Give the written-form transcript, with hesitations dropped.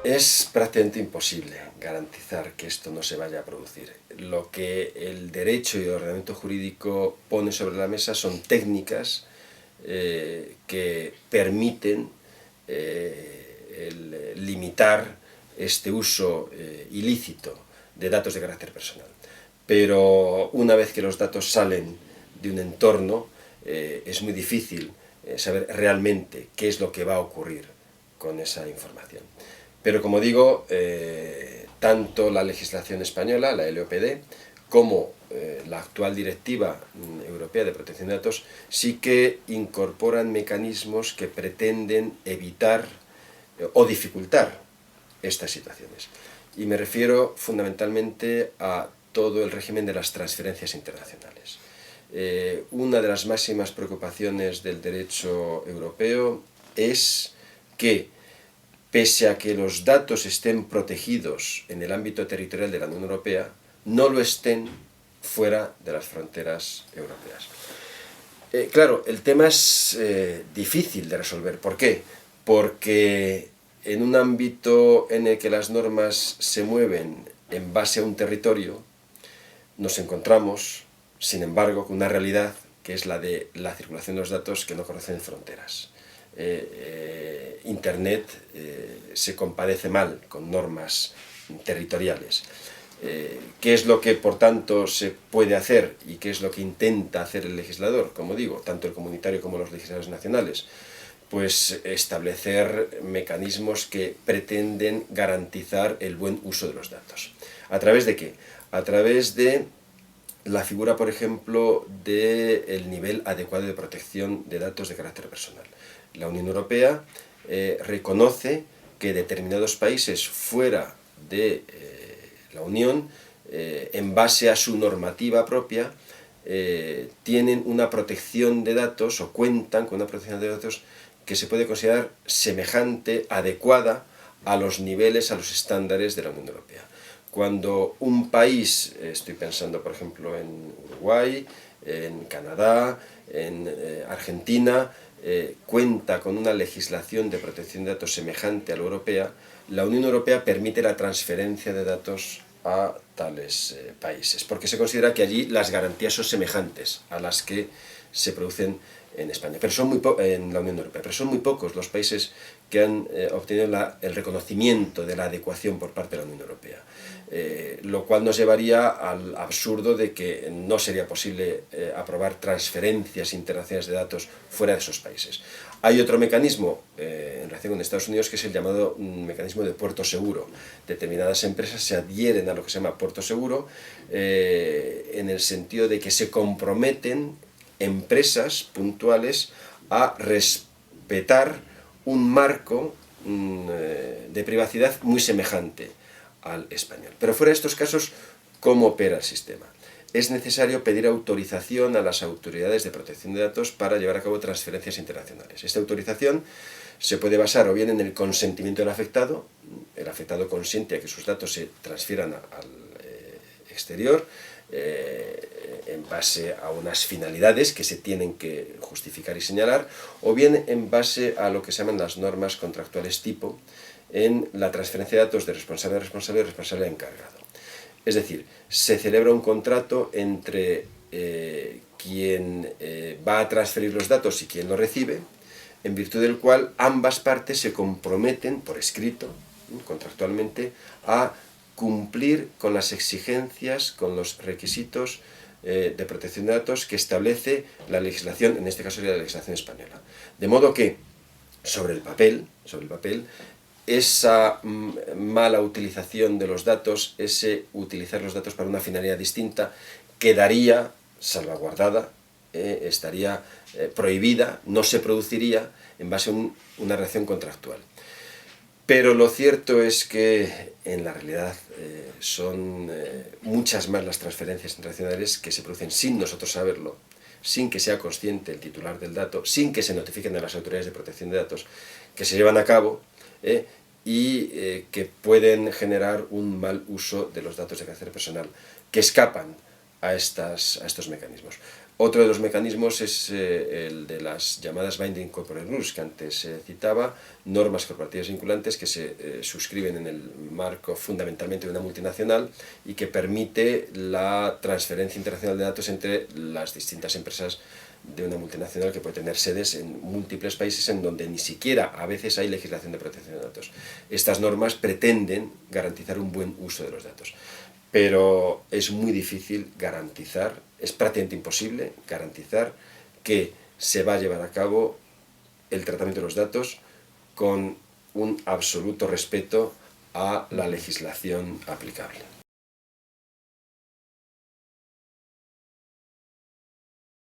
Es prácticamente imposible garantizar que esto no se vaya a producir. Lo que el derecho y el ordenamiento jurídico pone sobre la mesa son técnicas que permiten limitar este uso ilícito de datos de carácter personal. Pero una vez que los datos salen de un entorno, es muy difícil saber realmente qué es lo que va a ocurrir con esa información. Pero como digo, tanto la legislación española, la LOPD, como la actual Directiva Europea de Protección de Datos sí que incorporan mecanismos que pretenden evitar o dificultar estas situaciones. Y me refiero fundamentalmente a todo el régimen de las transferencias internacionales. Una de las máximas preocupaciones del derecho europeo es que, pese a que los datos estén protegidos en el ámbito territorial de la Unión Europea, no lo estén fuera de las fronteras europeas. Claro, el tema es difícil de resolver. ¿Por qué? Porque en un ámbito en el que las normas se mueven en base a un territorio, nos encontramos, sin embargo, con una realidad que es la de la circulación de los datos que no conocen fronteras. Internet se compadece mal con normas territoriales. ¿Qué es lo que, por tanto, se puede hacer y qué es lo que intenta hacer el legislador? Como digo, tanto el comunitario como los legisladores nacionales. Pues establecer mecanismos que pretenden garantizar el buen uso de los datos. ¿A través de qué? A través de la figura, por ejemplo, del nivel adecuado de protección de datos de carácter personal. La Unión Europea reconoce que determinados países fuera de la Unión, en base a su normativa propia, tienen una protección de datos o cuentan con una protección de datos que se puede considerar semejante, adecuada a los niveles, a los estándares de la Unión Europea. Cuando un país, estoy pensando por ejemplo en Uruguay, en Canadá, en Argentina, cuenta con una legislación de protección de datos semejante a la europea, la Unión Europea permite la transferencia de datos a tales países, porque se considera que allí las garantías son semejantes a las que se producen en España, pero son en la Unión Europea, pero son muy pocos los países que han obtenido el reconocimiento de la adecuación por parte de la Unión Europea, lo cual nos llevaría al absurdo de que no sería posible aprobar transferencias internacionales de datos fuera de esos países. Hay otro mecanismo en relación con Estados Unidos que es el llamado mecanismo de puerto seguro. Determinadas empresas se adhieren a lo que se llama puerto seguro en el sentido de que se comprometen empresas puntuales a respetar un marco de privacidad muy semejante al español. Pero fuera de estos casos, ¿cómo opera el sistema? Es necesario pedir autorización a las autoridades de protección de datos para llevar a cabo transferencias internacionales. Esta autorización se puede basar o bien en el consentimiento del afectado, el afectado consiente a que sus datos se transfieran al exterior, en base a unas finalidades que se tienen que justificar y señalar, o bien en base a lo que se llaman las normas contractuales tipo en la transferencia de datos de responsable a responsable y responsable a encargado. Es decir, se celebra un contrato entre quien va a transferir los datos y quien los recibe, en virtud del cual ambas partes se comprometen por escrito, contractualmente, a cumplir con las exigencias, con los requisitos de protección de datos que establece la legislación, en este caso la legislación española. De modo que, sobre el papel, esa mala utilización de los datos, ese utilizar los datos para una finalidad distinta, quedaría salvaguardada, estaría prohibida, no se produciría en base a una relación contractual. Pero lo cierto es que en la realidad son muchas más las transferencias internacionales que se producen sin nosotros saberlo, sin que sea consciente el titular del dato, sin que se notifiquen a las autoridades de protección de datos, que se llevan a cabo y que pueden generar un mal uso de los datos de carácter personal, que escapan a estos mecanismos. Otro de los mecanismos es el de las llamadas Binding Corporate Rules, que antes se citaba, normas corporativas vinculantes que se suscriben en el marco fundamentalmente de una multinacional y que permite la transferencia internacional de datos entre las distintas empresas de una multinacional que puede tener sedes en múltiples países en donde ni siquiera a veces hay legislación de protección de datos. Estas normas pretenden garantizar un buen uso de los datos, pero es muy difícil garantizar, es prácticamente imposible garantizar que se va a llevar a cabo el tratamiento de los datos con un absoluto respeto a la legislación aplicable.